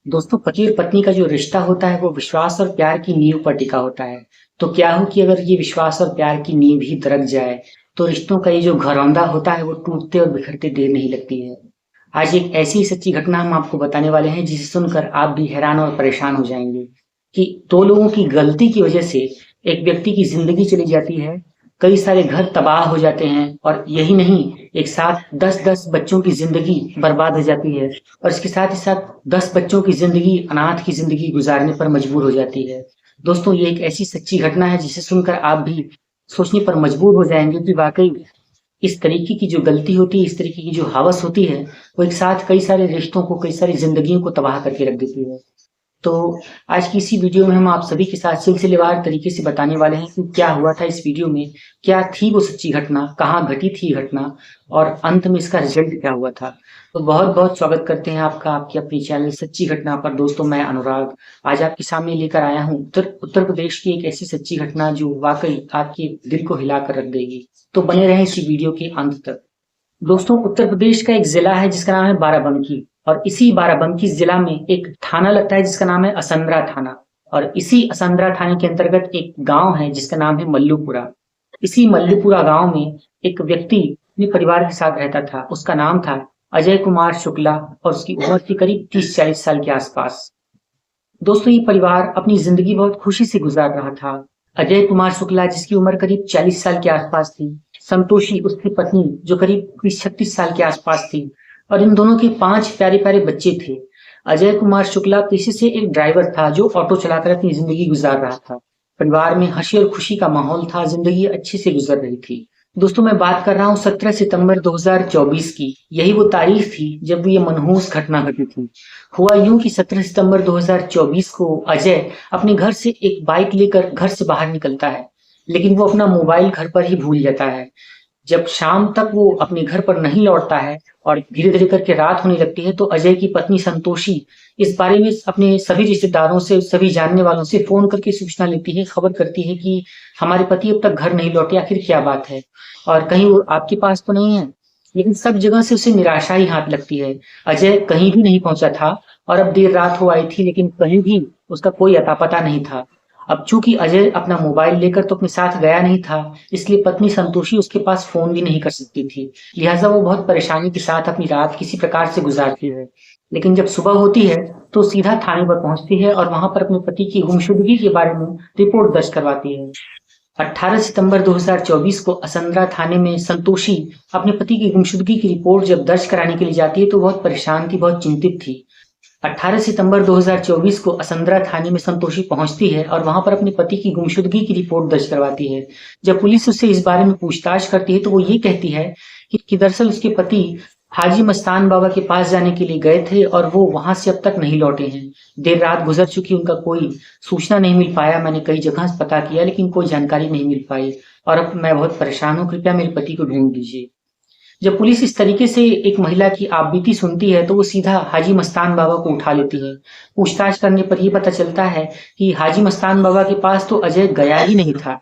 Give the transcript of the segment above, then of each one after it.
दोस्तों, पति और पत्नी का जो रिश्ता होता है वो विश्वास और प्यार की नींव पर टिका होता है। तो क्या हो कि अगर ये विश्वास और प्यार की नींव ही दरक जाए तो रिश्तों का ये जो घरौंदा होता है वो टूटते और बिखरते देर नहीं लगती है। आज एक ऐसी सच्ची घटना हम आपको बताने वाले हैं जिसे सुनकर आप भी हैरान और परेशान हो जाएंगे कि दो लोगों की गलती की वजह से एक व्यक्ति की जिंदगी चली जाती है, कई सारे घर तबाह हो जाते हैं और यही नहीं, एक साथ 10-10 बच्चों की जिंदगी बर्बाद हो जाती है और इसके साथ ही साथ 10 बच्चों की जिंदगी अनाथ की जिंदगी गुजारने पर मजबूर हो जाती है। दोस्तों, ये एक ऐसी सच्ची घटना है जिसे सुनकर आप भी सोचने पर मजबूर हो जाएंगे कि वाकई इस तरीके की जो गलती होती है, इस तरीके की जो हवस होती है, वो एक साथ कई सारे रिश्तों को, कई सारी जिंदगियों को तबाह करके रख देती है। तो आज की इसी वीडियो में हम आप सभी के साथ सिलसिलेवार तरीके से बताने वाले हैं कि क्या हुआ था इस वीडियो में, क्या थी वो सच्ची घटना, कहाँ घटी थी घटना और अंत में इसका रिजल्ट क्या हुआ था। तो बहुत बहुत स्वागत करते हैं आपका आपकी अपनी चैनल सच्ची घटना पर। दोस्तों, मैं अनुराग आज आपके सामने लेकर आया हूँ उत्तर प्रदेश की एक ऐसी सच्ची घटना जो वाकई आपके दिल को हिला कर रख देगी। तो बने रहें इसी वीडियो के अंत तक। दोस्तों, उत्तर प्रदेश का एक जिला है जिसका नाम है बाराबंकी और इसी बाराबंकी जिला में एक थाना लगता है जिसका नाम है असंद्रा थाना। और इसी असंद्रा थाने के अंतर्गत एक गांव है जिसका नाम है मल्लूपुरा। इसी मल्लूपुरा गांव में एक व्यक्ति अपने परिवार के साथ रहता था। उसका नाम था अजय कुमार शुक्ला और उसकी उम्र थी करीब 30-40 साल के आसपास। दोस्तों, ये परिवार अपनी जिंदगी बहुत खुशी से गुजार रहा था। अजय कुमार शुक्ला जिसकी उम्र करीब 40 साल के आसपास थी, संतोषी उसकी पत्नी जो करीब 36 साल के आसपास थी और इन दोनों के 5 प्यारे प्यारे बच्चे थे। अजय कुमार शुक्ला पेशे से एक ड्राइवर था जो ऑटो चलाकर अपनी जिंदगी गुजार रहा था। परिवार में हंसी और खुशी का माहौल था, जिंदगी अच्छे से गुजर रही थी। दोस्तों, मैं बात कर रहा हूँ 17 सितंबर 2024 की। यही वो तारीख थी जब ये मनहूस घटना घटी थी। हुआ यूं कि 17 सितंबर 2024 को अजय अपने घर से एक बाइक लेकर घर से बाहर निकलता है, लेकिन वो अपना मोबाइल घर पर ही भूल जाता है। जब शाम तक वो अपने घर पर नहीं लौटता है और धीरे धीरे करके रात होने लगती है तो अजय की पत्नी संतोषी इस बारे में अपने सभी रिश्तेदारों से, सभी जानने वालों से फोन करके सूचना लेती है, खबर करती है कि हमारे पति अब तक घर नहीं लौटे, आखिर क्या बात है और कहीं वो आपके पास तो नहीं है। लेकिन सब जगह से उसे निराशा ही हाथ लगती है। अजय कहीं भी नहीं पहुंचा था और अब देर रात हो आई थी लेकिन कहीं भी उसका कोई अता पता नहीं था। अब चूंकि अजय अपना मोबाइल लेकर तो अपने साथ गया नहीं था, इसलिए पत्नी संतोषी उसके पास फोन भी नहीं कर सकती थी। लिहाजा वो बहुत परेशानी के साथ अपनी रात किसी प्रकार से गुजारती है। लेकिन जब सुबह होती है तो सीधा थाने पर पहुंचती है और वहां पर अपने पति की गुमशुदगी के बारे में रिपोर्ट दर्ज करवाती है। 18 सितंबर 2024 को असंद्रा थाने में संतोषी अपने पति की गुमशुदगी की रिपोर्ट जब दर्ज कराने के लिए जाती है तो बहुत परेशान थी, बहुत चिंतित थी। 18 सितंबर 2024 को असंद्रा थाने में संतोषी पहुंचती है और वहां पर अपने पति की गुमशुदगी की रिपोर्ट दर्ज करवाती है। जब पुलिस उससे इस बारे में पूछताछ करती है तो वो ये कहती है कि दरअसल उसके पति हाजी मस्तान बाबा के पास जाने के लिए गए थे और वो वहां से अब तक नहीं लौटे हैं। देर रात गुजर चुकी, उनका कोई सूचना नहीं मिल पाया। मैंने कई जगह से पता किया लेकिन कोई जानकारी नहीं मिल पाई और अब मैं बहुत परेशान हूँ, कृपया मेरे पति को ढूंढ दीजिए। जब पुलिस इस तरीके से एक महिला की आपबीती सुनती है तो वो सीधा हाजी मस्तान बाबा को उठा लेती है। पूछताछ करने पर यह पता चलता है कि हाजी मस्तान बाबा के पास तो अजय गया ही नहीं था।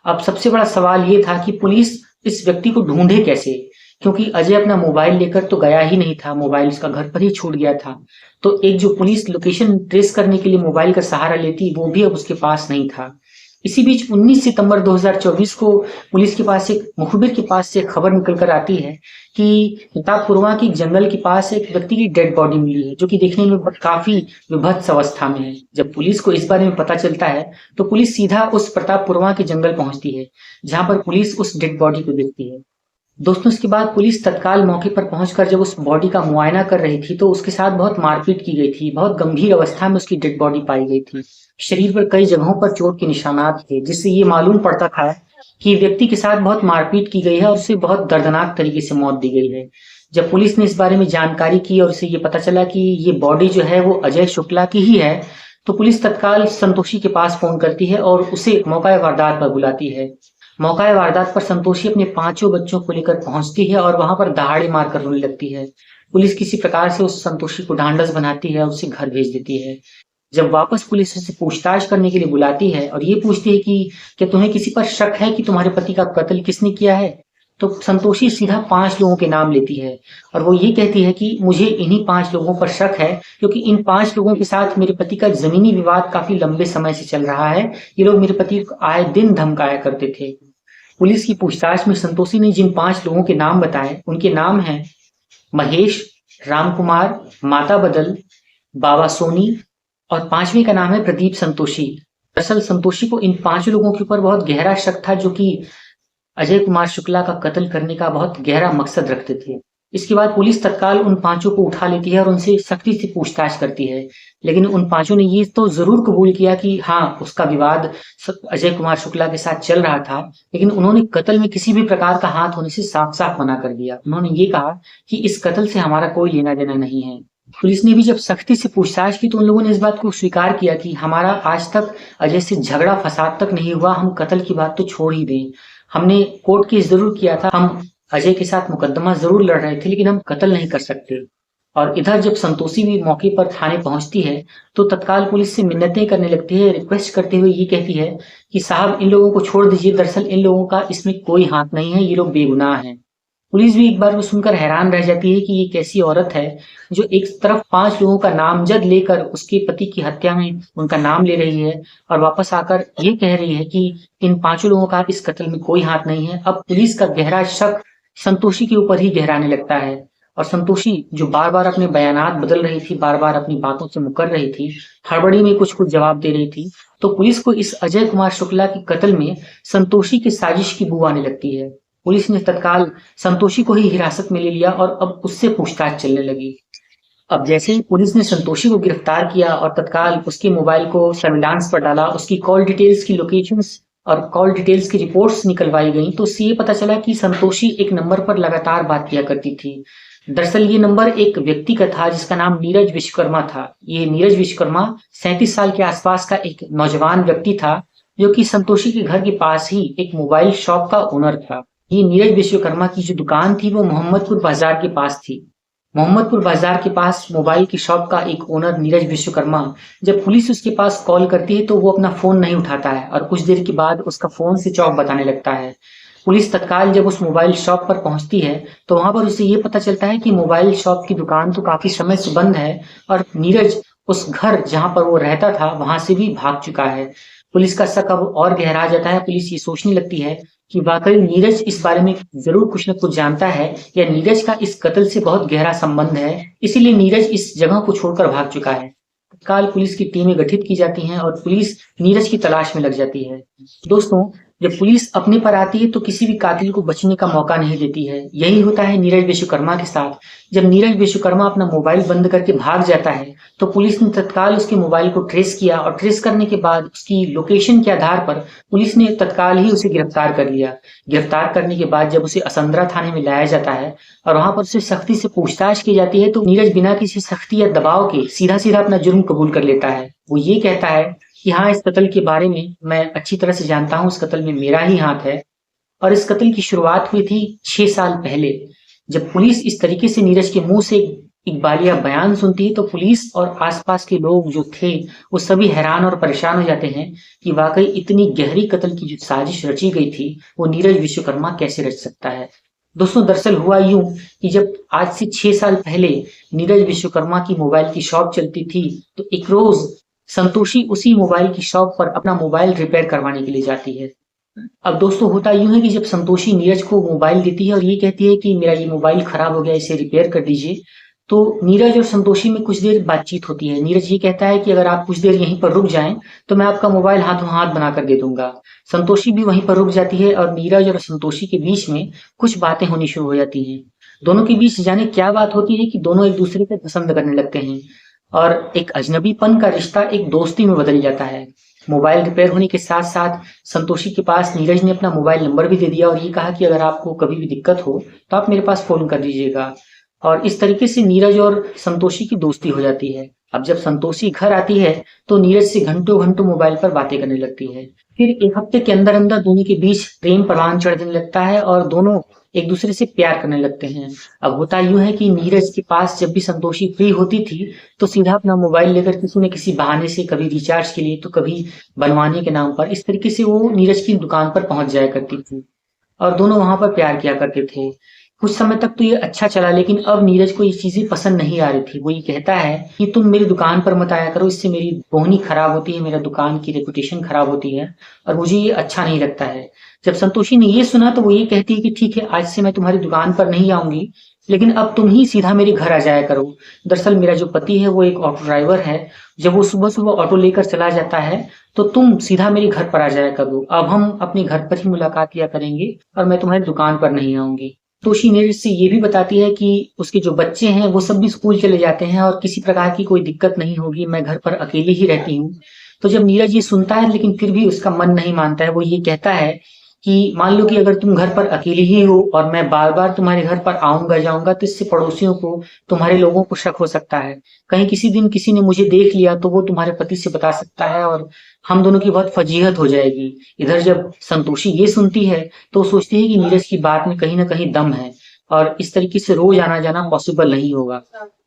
अब सबसे बड़ा सवाल ये था कि पुलिस इस व्यक्ति को ढूंढे कैसे, क्योंकि अजय अपना मोबाइल लेकर तो गया ही नहीं था, मोबाइल उसका घर पर ही छूट गया था। तो एक जो पुलिस लोकेशन ट्रेस करने के लिए मोबाइल का सहारा लेती वो भी अब उसके पास नहीं था। इसी बीच 19 सितंबर 2024 को पुलिस के पास एक मुखबिर के पास से खबर निकल कर आती है कि प्रतापपुरवा की जंगल के पास एक व्यक्ति की डेड बॉडी मिली है जो कि देखने में काफी विभत्स अवस्था में है। जब पुलिस को इस बारे में पता चलता है तो पुलिस सीधा उस प्रतापपुरवा के जंगल पहुंचती है जहां पर पुलिस उस डेड बॉडी को देखती है। दोस्तों, इसके बाद पुलिस तत्काल मौके पर पहुंचकर जब उस बॉडी का मुआयना कर रही थी तो उसके साथ बहुत मारपीट की गई थी। बहुत गंभीर अवस्था में उसकी डेड बॉडी पाई गई थी। शरीर पर कई जगहों पर चोट के निशानात थे जिससे ये मालूम पड़ता था कि व्यक्ति के साथ बहुत मारपीट की गई है और उसे बहुत दर्दनाक तरीके से मौत दी गई है। जब पुलिस ने इस बारे में जानकारी की और उसे ये पता चला कि ये बॉडी जो है वो अजय शुक्ला की ही है तो पुलिस तत्काल संतोषी के पास फोन करती है और उसे मौका वारदात पर बुलाती है। मौका वारदात पर संतोषी अपने 5 बच्चों को लेकर पहुंचती है और वहां पर दहाड़े मारकर रोने लगती है। पुलिस किसी प्रकार से उस संतोषी को ढांढस बनाती है और उसे घर भेज देती है। जब वापस पुलिस उसे पूछताछ करने के लिए बुलाती है और ये पूछती है कि क्या तुम्हें किसी पर शक है कि तुम्हारे पति का कत्ल किसने किया है, तो संतोषी सीधा 5 लोगों के नाम लेती है और वो ये कहती है कि मुझे इन्हीं 5 लोगों पर शक है, क्योंकि इन 5 लोगों के साथ मेरे पति का जमीनी विवाद काफी लंबे समय से चल रहा है। ये लोग मेरे पति को आए दिन धमकाया करते थे। पुलिस की पूछताछ में संतोषी ने जिन 5 लोगों के नाम बताए, उनके नाम हैं महेश, रामकुमार, माता बदल, बाबा सोनी और 5वें का नाम है प्रदीप संतोषी। दरअसल संतोषी को इन 5 लोगों के ऊपर बहुत गहरा शक था, जो कि अजय कुमार शुक्ला का कत्ल करने का बहुत गहरा मकसद रखते थे। इसके बाद पुलिस तत्काल उन 5 को उठा लेती है और उनसे सख्ती से पूछताछ करती है। लेकिन उन 5 ने ये तो जरूर कबूल किया कि हाँ, उसका विवाद अजय कुमार शुक्ला के साथ चल रहा था, लेकिन उन्होंने कत्ल में किसी भी प्रकार का हाथ होने से साफ साफ मना कर दिया। उन्होंने ये कहा कि इस कत्ल से हमारा कोई लेना देना नहीं है। पुलिस ने भी जब सख्ती से पूछताछ की तो उन लोगों ने इस बात को स्वीकार किया कि हमारा आज तक अजय से झगड़ा फसाद तक नहीं हुआ, हम कत्ल की बात तो छोड़ ही दें। हमने कोर्ट केस जरूर किया था, हम अजय के साथ मुकदमा जरूर लड़ रहे थे, लेकिन हम कत्ल नहीं कर सकते। और इधर जब संतोषी भी मौके पर थाने पहुंचती है तो तत्काल पुलिस से मिन्नतें करने लगती है, रिक्वेस्ट करते हुए ये कहती है कि साहब इन लोगों को छोड़ दीजिए, दरअसल इन लोगों का इसमें कोई हाथ नहीं है, ये लोग बेगुनाह हैं। पुलिस भी एक बार वो सुनकर हैरान रह जाती है कि ये कैसी औरत है जो एक तरफ 5 लोगों का नामजद लेकर उसके पति की हत्या में उनका नाम ले रही है और वापस आकर ये कह रही है कि इन 5 लोगों का इस कत्ल में कोई हाथ नहीं है। अब पुलिस का गहरा शक संतोषी के ऊपर ही गहराने लगता है और संतोषी जो बार बार अपने बयानात बदल रही थी, बार बार अपनी बातों से मुकर रही थी, हड़बड़ी में कुछ कुछ जवाब दे रही थी, तो पुलिस को इस अजय कुमार शुक्ला के कत्ल में संतोषी की साजिश की बू आने लगती है। पुलिस ने तत्काल संतोषी को ही हिरासत में ले लिया और अब उससे पूछताछ चलने लगी। अब जैसे ही पुलिस ने संतोषी को गिरफ्तार किया और तत्काल उसके मोबाइल को सर्विलांस पर डाला, उसकी कॉल डिटेल्स की लोकेशंस और कॉल डिटेल्स की रिपोर्ट्स निकलवाई गई, तो उससे ये पता चला कि संतोषी एक नंबर पर लगातार बात किया करती थी। दरअसल ये नंबर एक व्यक्ति का था जिसका नाम नीरज विश्वकर्मा था। ये नीरज विश्वकर्मा 37 साल के आसपास का एक नौजवान व्यक्ति था, जो कि संतोषी के घर के पास ही एक मोबाइल शॉप का ओनर था। ये नीरज विश्वकर्मा की जो दुकान थी वो मोहम्मदपुर बाजार के पास थी। मोहम्मदपुर बाजार के पास मोबाइल की शॉप का एक ओनर नीरज विश्वकर्मा, जब पुलिस उसके पास कॉल करती है तो वो अपना फोन नहीं उठाता है और कुछ देर के बाद उसका फोन स्विच ऑफ बताने लगता है। पुलिस तत्काल जब उस मोबाइल शॉप पर पहुंचती है तो वहां पर उसे ये पता चलता है कि मोबाइल शॉप की दुकान तो काफी समय से बंद है और नीरज उस घर जहां पर वो रहता था वहां से भी भाग चुका है। पुलिस का शक अब और गहरा जाता है। पुलिस ये सोचने लगती है कि वाकई नीरज इस बारे में जरूर कुछ न कुछ जानता है या नीरज का इस कत्ल से बहुत गहरा संबंध है, इसीलिए नीरज इस जगह को छोड़कर भाग चुका है। तत्काल पुलिस की टीमें गठित की जाती हैं और पुलिस नीरज की तलाश में लग जाती है। दोस्तों, जब पुलिस अपने पर आती है तो किसी भी कातिल को बचने का मौका नहीं देती है। यही होता है नीरज विश्वकर्मा के साथ। जब नीरज विश्वकर्मा अपना मोबाइल बंद करके भाग जाता है तो पुलिस ने तत्काल उसके मोबाइल को ट्रेस किया और ट्रेस करने के बाद उसकी लोकेशन के आधार पर पुलिस ने तत्काल ही उसे गिरफ्तार कर लिया। गिरफ्तार करने के बाद जब उसे असंदरा थाने में लाया जाता है और वहां पर उसे सख्ती से पूछताछ की जाती है तो नीरज बिना किसी सख्ती या दबाव के सीधा सीधा अपना जुर्म कबूल कर लेता है। वो ये कहता है कि हाँ, इस कत्ल के बारे में मैं अच्छी तरह से जानता हूँ, इस कत्ल में मेरा ही हाथ है और इस कत्ल की शुरुआत हुई थी 6 साल पहले। जब पुलिस इस तरीके से नीरज के मुंह से इकबालिया बयान सुनती है तो पुलिस और आसपास के लोग जो थे वो सभी हैरान और परेशान हो जाते हैं कि वाकई इतनी गहरी कत्ल की जो साजिश रची गई थी वो नीरज विश्वकर्मा कैसे रच सकता है। दोस्तों, दरअसल हुआ यूं कि जब आज से 6 साल पहले नीरज विश्वकर्मा की मोबाइल की शॉप चलती थी तो एक रोज संतोषी उसी मोबाइल की शॉप पर अपना मोबाइल रिपेयर करवाने के लिए जाती है। अब दोस्तों, होता यूं है कि जब संतोषी नीरज को मोबाइल देती है और ये कहती है कि मेरा ये मोबाइल खराब हो गया, इसे रिपेयर कर दीजिए, तो नीरज और संतोषी में कुछ देर बातचीत होती है। नीरज ये कहता है कि अगर आप कुछ देर यहीं पर रुक जाएं तो मैं आपका मोबाइल हाथों हाथ बनाकर दे दूंगा। संतोषी भी वहीं पर रुक जाती है और नीरज और संतोषी के बीच में कुछ बातें होनी शुरू हो जाती हैं। दोनों के बीच जाने क्या बात होती है कि दोनों एक दूसरे को पसंद करने लगते हैं और एक अजनबीपन का रिश्ता एक दोस्ती में बदल जाता है। मोबाइल रिपेयर होने के साथ साथ संतोषी के पास नीरज ने अपना मोबाइल नंबर भी दे दिया और ये कहा कि अगर आपको कभी भी दिक्कत हो तो आप मेरे पास फोन कर दीजिएगा। और इस तरीके से नीरज और संतोषी की दोस्ती हो जाती है। अब जब संतोषी घर आती है तो नीरज से घंटों घंटों मोबाइल पर बातें करने लगती है। फिर एक हफ्ते के अंदर अंदर दोनों के बीच प्रेम परवान चढ़ने लगता है और दोनों एक दूसरे से प्यार करने लगते हैं। अब होता यूं है कि नीरज के पास जब भी संतोषी फ्री होती थी तो सीधा अपना मोबाइल लेकर किसी न किसी बहाने से, कभी रिचार्ज के लिए तो कभी बनवाने के नाम पर, इस तरीके से वो नीरज की दुकान पर पहुंच जाया करती थी। और दोनों वहां पर प्यार किया करते थे। कुछ समय तक तो ये अच्छा चला, लेकिन अब नीरज को ये चीजें पसंद नहीं आ रही थी। वो ये कहता है कि तुम मेरी दुकान पर मत आया करो, इससे मेरी बोहनी खराब होती है, मेरा दुकान की रेपुटेशन खराब होती है और मुझे ये अच्छा नहीं लगता है। जब संतोषी ने ये सुना तो वो ये कहती है कि ठीक है, आज से मैं तुम्हारी दुकान पर नहीं आऊंगी, लेकिन अब तुम ही सीधा मेरे घर आ जाया करो। दरअसल मेरा जो पति है वो एक ऑटो ड्राइवर है। जब वो सुबह सुबह ऑटो लेकर चला जाता है तो तुम सीधा मेरे घर पर आ जाया करो। अब हम अपने घर पर ही मुलाकात किया करेंगे और मैं तुम्हारी दुकान पर नहीं आऊंगी। तोशी नीरज से ये भी बताती है कि उसके जो बच्चे हैं वो सब भी स्कूल चले जाते हैं और किसी प्रकार की कोई दिक्कत नहीं होगी, मैं घर पर अकेली ही रहती हूँ। तो जब नीरज ये सुनता है लेकिन फिर भी उसका मन नहीं मानता है, वो ये कहता है कि मान लो कि अगर तुम घर पर अकेले ही हो और मैं बार बार तुम्हारे घर पर आऊंगा जाऊंगा तो इससे पड़ोसियों को, तुम्हारे लोगों को शक हो सकता है। कहीं किसी दिन किसी ने मुझे देख लिया तो वो तुम्हारे पति से बता सकता है और हम दोनों की बहुत फजीहत हो जाएगी। इधर जब संतोषी ये सुनती है तो वो सोचती है कि नीरज की बात में कहीं ना कहीं दम है और इस तरीके से रोज आना जाना पॉसिबल नहीं होगा।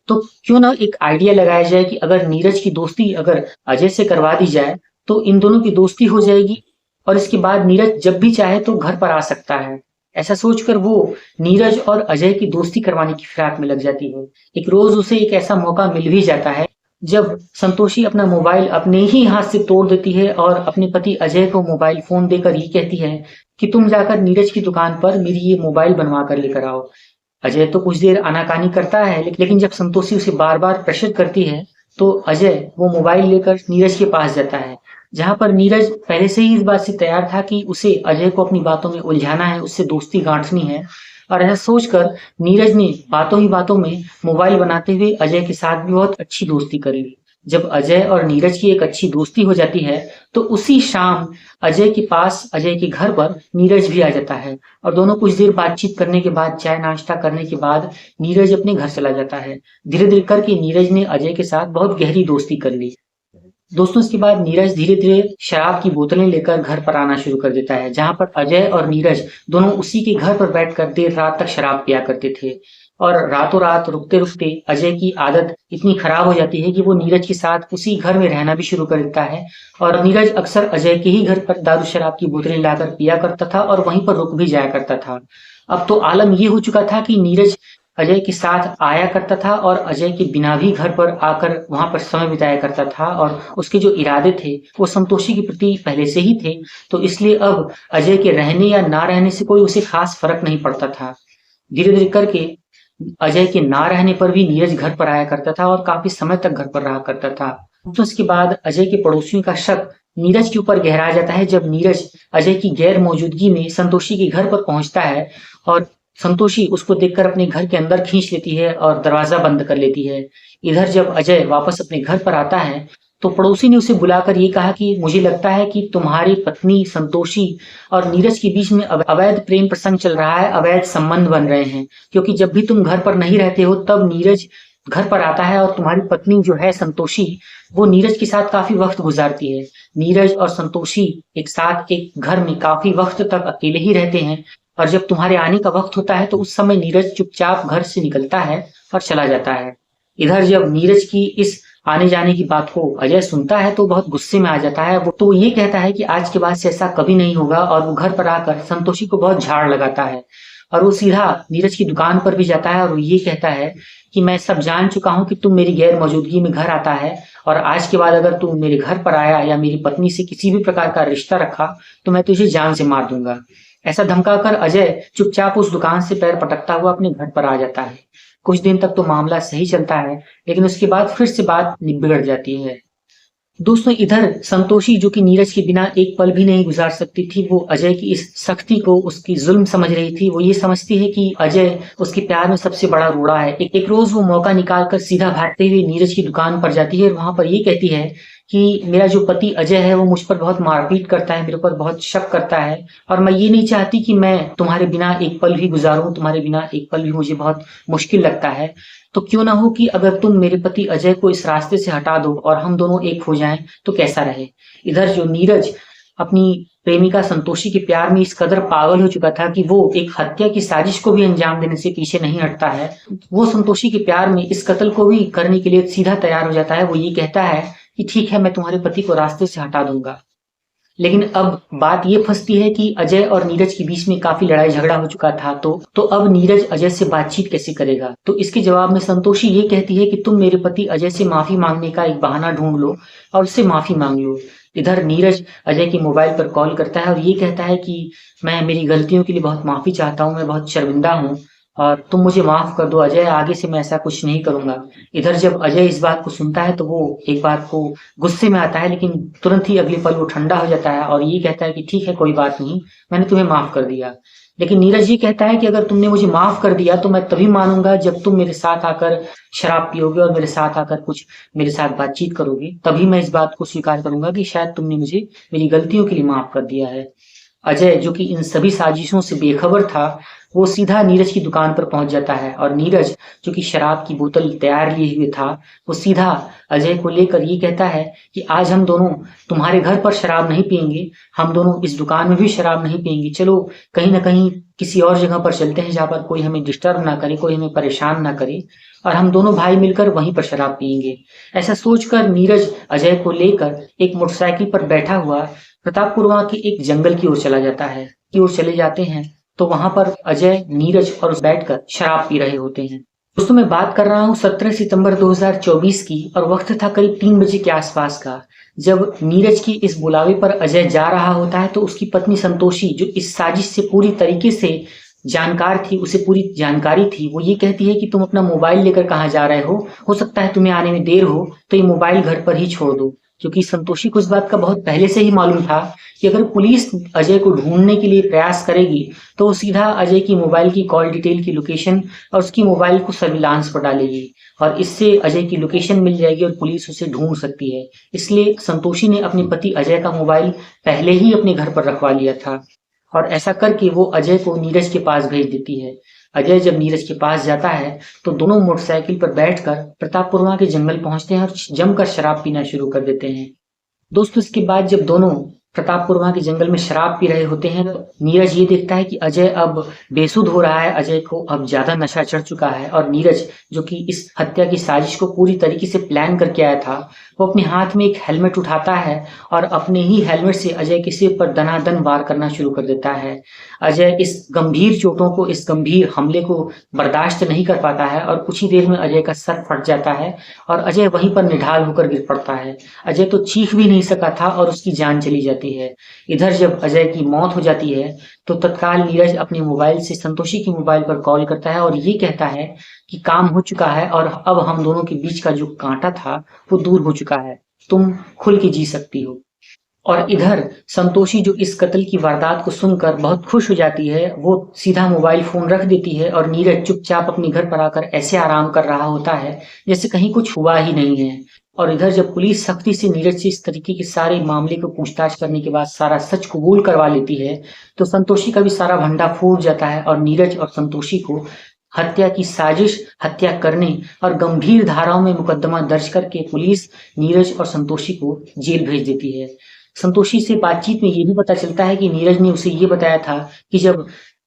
तो क्यों ना एक आइडिया लगाया जाए कि अगर नीरज की दोस्ती अगर अजय से करवा दी जाए तो इन दोनों की दोस्ती हो जाएगी और इसके बाद नीरज जब भी चाहे तो घर पर आ सकता है। ऐसा सोचकर वो नीरज और अजय की दोस्ती करवाने की फिराक में लग जाती है। एक रोज उसे एक ऐसा मौका मिल भी जाता है जब संतोषी अपना मोबाइल अपने ही हाथ से तोड़ देती है और अपने पति अजय को मोबाइल फोन देकर ये कहती है कि तुम जाकर नीरज की दुकान पर मेरी ये मोबाइल बनवा कर लेकर आओ। अजय तो कुछ देर आनाकानी करता है, लेकिन जब संतोषी उसे बार बार प्रेशर करती है तो अजय वो मोबाइल लेकर नीरज के पास जाता है, जहां पर नीरज पहले से ही इस बात से तैयार था कि उसे अजय को अपनी बातों में उलझाना है, उससे दोस्ती गांठनी है। और ऐसा सोचकर नीरज ने बातों ही बातों में मोबाइल बनाते हुए अजय के साथ भी बहुत अच्छी दोस्ती कर ली। जब अजय और नीरज की एक अच्छी दोस्ती हो जाती है तो उसी शाम अजय के पास, अजय के घर पर नीरज भी आ जाता है और दोनों कुछ देर बातचीत करने के बाद, चाय नाश्ता करने के बाद नीरज अपने घर चला जाता है। धीरे धीरे करके नीरज ने अजय के साथ बहुत गहरी दोस्ती कर ली। दोस्तों इसके बाद नीरज धीरे धीरे शराब की बोतलें लेकर घर पर आना शुरू कर देता है, जहां पर अजय और नीरज दोनों उसी के घर पर बैठकर देर रात तक शराब पिया करते थे। और रातों रात रुकते रुकते अजय की आदत इतनी खराब हो जाती है कि वो नीरज के साथ उसी घर में रहना भी शुरू कर देता है और नीरज अक्सर अजय के ही घर पर दारू शराब की बोतलें लाकर पिया करता था और वहीं पर रुक भी जाया करता था। अब तो आलम ये हो चुका था कि नीरज अजय के साथ आया करता था और अजय के बिना भी घर पर आकर वहां पर समय बिताया करता था और उसके जो इरादे थे वो संतोषी के प्रति पहले से ही थे। तो इसलिए अब अजय के रहने या ना रहने से कोई उसे खास फर्क नहीं पड़ता था। धीरे धीरे करके अजय के ना रहने पर भी नीरज घर पर आया करता था और काफी समय तक घर पर रहा करता था। तो उसके बाद अजय के पड़ोसियों का शक नीरज के ऊपर गहरा जाता है जब नीरज अजय की गैर मौजूदगी में संतोषी के घर पर पहुंचता है और संतोषी उसको देखकर अपने घर के अंदर खींच लेती है और दरवाजा बंद कर लेती है। इधर जब अजय वापस अपने घर पर आता है तो पड़ोसी ने उसे बुलाकर ये कहा कि मुझे लगता है कि तुम्हारी पत्नी संतोषी और नीरज के बीच में अवैध प्रेम प्रसंग चल रहा है, अवैध संबंध बन रहे हैं, क्योंकि जब भी तुम घर पर नहीं रहते हो तब नीरज घर पर आता है और तुम्हारी पत्नी जो है संतोषी, वो नीरज के साथ काफी वक्त गुजारती है। नीरज और संतोषी एक साथ एक घर में काफी वक्त तक अकेले ही रहते हैं और जब तुम्हारे आने का वक्त होता है तो उस समय नीरज चुपचाप घर से निकलता है और चला जाता है। इधर जब नीरज की इस आने जाने की बात को अजय सुनता है तो बहुत गुस्से में आ जाता है। वो तो ये कहता है कि आज के बाद से ऐसा कभी नहीं होगा और वो घर पर आकर संतोषी को बहुत झाड़ लगाता है और वो सीधा नीरज की दुकान पर भी जाता है और वो ये कहता है कि मैं सब जान चुका हूं कि तुम मेरी गैर मौजूदगी में घर आता है और आज के बाद अगर तुम मेरे घर पर आया या मेरी पत्नी से किसी भी प्रकार का रिश्ता रखा तो मैं तुझे जान से मार दूंगा। ऐसा धमकाकर अजय चुपचाप उस दुकान से पैर पटकता हुआ अपने घर पर आ जाता है। कुछ दिन तक तो मामला सही चलता है, लेकिन उसके बाद फिर से बात बिगड़ जाती है। दोस्तों इधर संतोषी जो कि नीरज के बिना एक पल भी नहीं गुजार सकती थी, वो अजय की इस सख्ती को उसकी जुल्म समझ रही थी। वो ये समझती है कि अजय उसके प्यार में सबसे बड़ा रोड़ा है। एक रोज वो मौका निकालकर सीधा भागते हुए नीरज की दुकान पर जाती है और वहां पर ये कहती है कि मेरा जो पति अजय है वो मुझ पर बहुत मारपीट करता है, मेरे ऊपर बहुत शक करता है और मैं ये नहीं चाहती कि मैं तुम्हारे बिना एक पल भी गुजारूं, तुम्हारे बिना एक पल भी मुझे बहुत मुश्किल लगता है। तो क्यों ना हो कि अगर तुम मेरे पति अजय को इस रास्ते से हटा दो और हम दोनों एक हो जाएं तो कैसा रहे। इधर जो नीरज अपनी प्रेमिका संतोषी के प्यार में इस कदर पागल हो चुका था कि वो एक हत्या की साजिश को भी अंजाम देने से पीछे नहीं हटता है। वो संतोषी के प्यार में इस कत्ल को भी करने के लिए सीधा तैयार हो जाता है। वो ये कहता है कि ठीक है, मैं तुम्हारे पति को रास्ते से हटा दूंगा। लेकिन अब बात ये फंसती है कि अजय और नीरज के बीच में काफी लड़ाई झगड़ा हो चुका था, तो अब नीरज अजय से बातचीत कैसे करेगा। तो इसके जवाब में संतोषी ये कहती है कि तुम मेरे पति अजय से माफी मांगने का एक बहाना ढूंढ लो और उससे माफी मांग लो। इधर नीरज अजय के मोबाइल पर कॉल करता है और ये कहता है कि मैं मेरी गलतियों के लिए बहुत माफी चाहता हूँ, मैं बहुत शर्मिंदा हूँ और तुम मुझे माफ कर दो अजय, आगे से मैं ऐसा कुछ नहीं करूंगा। इधर जब अजय इस बात को सुनता है तो वो एक बात को गुस्से में आता है, लेकिन तुरंत ही अगले पल वो ठंडा हो जाता है और ये कहता है कि ठीक है कोई बात नहीं, मैंने तुम्हें माफ कर दिया। लेकिन नीरज ये कहता है कि अगर तुमने मुझे माफ कर दिया तो मैं तभी मानूंगा जब तुम मेरे साथ आकर शराब पियोगे और मेरे साथ आकर कुछ मेरे साथ बातचीत करोगे, तभी मैं इस बात को स्वीकार करूंगा कि शायद तुमने मुझे मेरी गलतियों के लिए माफ कर दिया है। अजय जो कि इन सभी साजिशों से बेखबर था, वो सीधा नीरज की दुकान पर पहुंच जाता है और नीरज जो कि शराब की बोतल तैयार लिए हुए था, वो सीधा अजय को लेकर ये कहता है कि आज हम दोनों तुम्हारे घर पर शराब नहीं पियेंगे, हम दोनों इस दुकान में भी शराब नहीं पियेंगे, चलो कहीं ना कहीं किसी और जगह पर चलते हैं जहां पर कोई हमें डिस्टर्ब ना करे, कोई हमें परेशान ना करे और हम दोनों भाई मिलकर वहीं पर शराब पियेंगे। ऐसा सोचकर नीरज अजय को लेकर एक मोटरसाइकिल पर बैठा हुआ प्रतापपुरवा के एक जंगल की ओर चला जाता है। की ओर चले जाते हैं तो वहां पर अजय, नीरज और बैठकर शराब पी रहे होते हैं। दोस्तों मैं बात कर रहा हूँ 17 सितंबर 2024 की और वक्त था करीब 3 बजे के आसपास का। जब नीरज की इस बुलावे पर अजय जा रहा होता है तो उसकी पत्नी संतोषी जो इस साजिश से पूरी तरीके से जानकार थी, उसे पूरी जानकारी थी, वो ये कहती है कि तुम अपना मोबाइल लेकर कहाँ जा रहे हो सकता है तुम्हें आने में देर हो, तो ये मोबाइल घर पर ही छोड़ दो। क्योंकि संतोषी को इस बात का बहुत पहले से ही मालूम था कि अगर पुलिस अजय को ढूंढने के लिए प्रयास करेगी तो वो सीधा अजय की मोबाइल की कॉल डिटेल की लोकेशन और उसकी मोबाइल को सर्विलांस पर डालेगी और इससे अजय की लोकेशन मिल जाएगी और पुलिस उसे ढूंढ सकती है। इसलिए संतोषी ने अपने पति अजय का मोबाइल पहले ही अपने घर पर रखवा लिया था और ऐसा करके वो अजय को नीरज के पास भेज देती है। अजय जब नीरज के पास जाता है तो दोनों मोटरसाइकिल पर बैठकर प्रतापपुरवा के जंगल पहुंचते हैं और जमकर शराब पीना शुरू कर देते हैं। दोस्तों इसके बाद जब दोनों प्रतापपुरवा के जंगल में शराब पी रहे होते हैं तो नीरज ये देखता है कि अजय अब बेसुध हो रहा है, अजय को अब ज्यादा नशा चढ़ चुका है और नीरज जो कि इस हत्या की साजिश को पूरी तरीके से प्लान करके आया था, वो अपने हाथ में एक हेलमेट उठाता है और अपने ही हेलमेट से अजय के सिर पर दनादन वार करना शुरू कर देता है। अजय इस गंभीर चोटों को, इस गंभीर हमले को बर्दाश्त नहीं कर पाता है और कुछ ही देर में अजय का सर फट जाता है और अजय वहीं पर निढाल होकर गिर पड़ता है। अजय तो चीख भी नहीं सका था और उसकी जान चली जाती है। इधर जब अजय की मौत हो जाती है तो तत्काल नीरज अपने मोबाइल से संतोषी के मोबाइल पर कॉल करता है और ये कहता है कि काम हो चुका है और अब हम दोनों के बीच का जो कांटा था वो दूर हो चुका है, तुम खुल के जी सकती हो। और इधर संतोषी जो इस कत्ल की वारदात को सुनकर बहुत खुश हो जाती है, वो सीधा मोबाइल फोन रख देती है और नीरज चुपचाप अपने घर पर आकर ऐसे आराम कर रहा होता है जैसे कहीं कुछ हुआ ही नहीं है। और इधर जब पुलिस सख्ती से नीरज से इस तरीके के सारे मामले को पूछताछ करने के बाद सारा सच कबूल करवा लेती है तो संतोषी का भी सारा भंडा फूट जाता है और नीरज और संतोषी को हत्या की साजिश, हत्या करने और गंभीर धाराओं में मुकदमा दर्ज करके पुलिस नीरज और संतोषी को जेल भेज देती है। संतोषी से बातचीत में ये भी पता चलता है कि नीरज ने उसे ये बताया था कि जब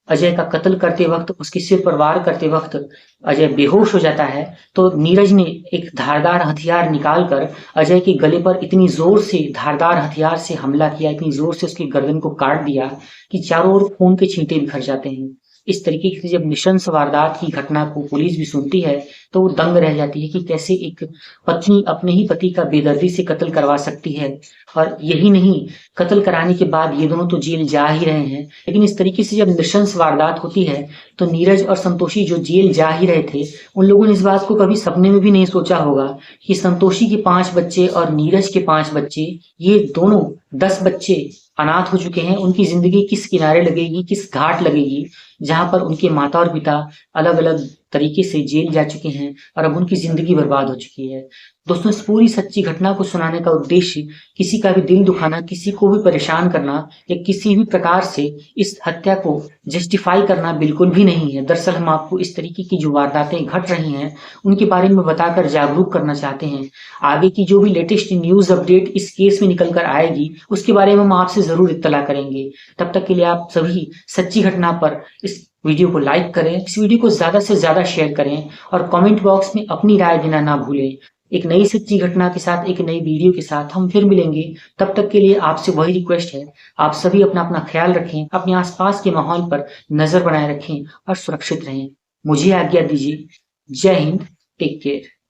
अजय का कत्ल करते वक्त, उसके सिर पर वार करते वक्त अजय बेहोश हो जाता है तो नीरज ने एक धारदार हथियार निकालकर अजय के गले पर इतनी जोर से धारदार हथियार से हमला किया, इतनी जोर से उसकी गर्दन को काट दिया कि चारों ओर खून के छींटे बिखर जाते हैं। इस तरीके से जब नृशंस वारदात की घटना को पुलिस भी सुनती है तो वो दंग रह जाती है कि कैसे एक पत्नी अपने ही पति का बेदर्दी से कत्ल करवा सकती है। और यही नहीं, कत्ल कराने के बाद ये दोनों तो जेल जा ही रहे हैं, लेकिन इस तरीके से जब नृशंस वारदात होती है तो नीरज और संतोषी जो जेल जा ही रहे थे, उन लोगों ने इस बात को कभी सपने में भी नहीं सोचा होगा कि संतोषी के 5 बच्चे और नीरज के 5 बच्चे, ये दोनों 10 बच्चे अनाथ हो चुके हैं। उनकी जिंदगी किस किनारे लगेगी, किस घाट लगेगी जहां पर उनके माता और पिता अलग अलग तरीके से जेल जा चुके हैं और अब उनकी जिंदगी बर्बाद हो चुकी है। दोस्तों इस पूरी सच्ची घटना को सुनाने का उद्देश्य किसी का भी दिल दुखाना, किसी को भी परेशान करना या किसी भी प्रकार से इस हत्या को जस्टिफाई करना बिल्कुल भी नहीं है। दरअसल हम आपको इस तरीके की जो वारदातें घट रही हैं उनके बारे में बताकर जागरूक करना चाहते हैं। आगे की जो भी लेटेस्ट न्यूज अपडेट इस केस में निकल कर आएगी उसके बारे में हम आपसे जरूर इत्तला करेंगे। तब तक के लिए आप सभी सच्ची घटना पर इस वीडियो को लाइक करें, इस वीडियो को ज्यादा से ज्यादा शेयर करें और कमेंट बॉक्स में अपनी राय देना ना भूलें। एक नई सच्ची घटना के साथ, एक नई वीडियो के साथ हम फिर मिलेंगे। तब तक के लिए आपसे वही रिक्वेस्ट है, आप सभी अपना अपना ख्याल रखें, अपने आसपास के माहौल पर नजर बनाए रखें और सुरक्षित रहें। मुझे आज्ञा दीजिए। जय हिंद, टेक केयर।